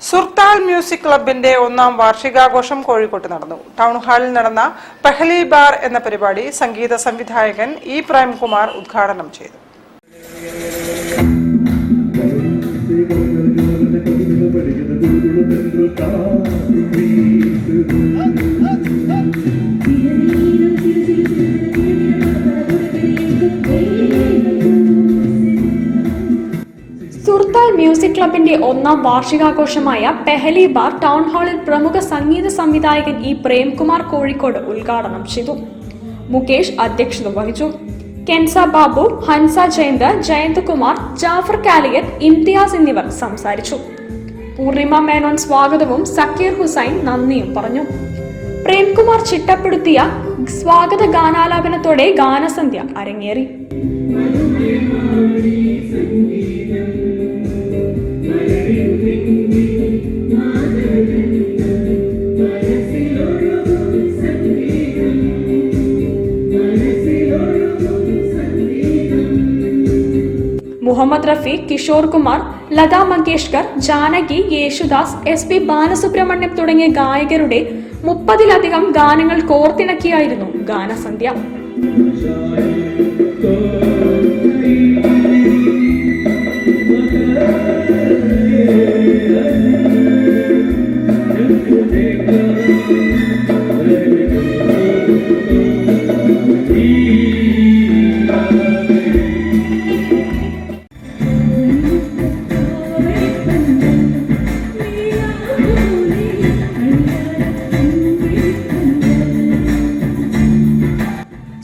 സുർത്താൽ music ക്ലബിന്റെ ഒന്നാം വാർഷികാഘോഷം കോഴിക്കോട്ട് നടന്നു. ടൗൺ ഹാളിൽ നടന്ന പെഹ്ലി ബാർ എന്ന പരിപാടി സംഗീത സംവിധായകൻ ഇ പ്രേംകുമാർ ഉദ്ഘാടനം ചെയ്തു. സുർത്താൽ മ്യൂസിക് ക്ലബിന്റെ ഒന്നാം വാർഷികാഘോഷമായ പെഹ്ലി ബാർ ടൗൺ ഹാളിൽ പ്രമുഖ സംഗീത സംവിധായകൻ ഇ പ്രേംകുമാർ കോഴിക്കോട് ഉദ്ഘാടനം ചെയ്തു. മുകേഷ് അധ്യക്ഷത വഹിച്ചു. കെൻസ ബാബു, ഹൻസ ജയന്ത്, ജയന്ത്കുമാർ, ജാഫർ കാലിയത്ത്, ഇംതിയാസ് എന്നിവർ സംസാരിച്ചു. പൂർണിമ മേനോൻ സ്വാഗതവും സക്കീർ ഹുസൈൻ നന്ദിയും പറഞ്ഞു. പ്രേംകുമാർ ചിട്ടപ്പെടുത്തിയ സ്വാഗത ഗാനാലാപനത്തോടെ ഗാനസന്ധ്യ അരങ്ങേറി. മുഹമ്മദ് റഫി, കിഷോർ കുമാർ, ലതാ മങ്കേഷ്കർ, ജാനകി, യേശുദാസ്, SP ബാലസുബ്രഹ്മണ്യം തുടങ്ങിയ ഗായകരുടെ 30-ലധികം ഗാനങ്ങൾ കോർത്തിണക്കിയായിരുന്നു ഗാനസന്ധ്യ.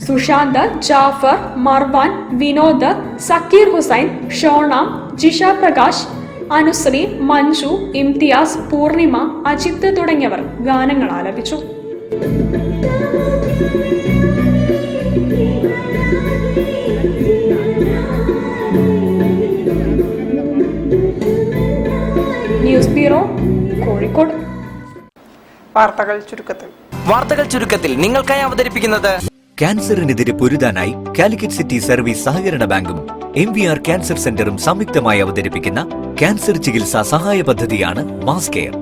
സുശാന്ത്, ജാഫർ, മർവാൻ, വിനോദ്, സക്കീർ ഹുസൈൻ, ഷോണ, ജിഷ പ്രകാശ്, അനുശ്രീ, മഞ്ജു, ഇംതിയാസ്, പൂർണിമ, അജിത്ത് തുടങ്ങിയവർ ഗാനങ്ങൾ ആലപിച്ചു. News bureau, Kozhikode. വാർത്തകൾ ചുരുക്കത്തിൽ നിങ്ങൾക്കായി അവതരിപ്പിക്കുന്നത് ക്യാൻസറിനെതിരെ പൊരുതാനായി കാലിക്കറ്റ് സിറ്റി സർവീസ് സഹകരണ ബാങ്കും MVR ക്യാൻസർ സെന്ററും സംയുക്തമായി അവതരിപ്പിക്കുന്ന ക്യാൻസർ ചികിത്സാ സഹായ പദ്ധതിയാണ് മാസ് കെയർ.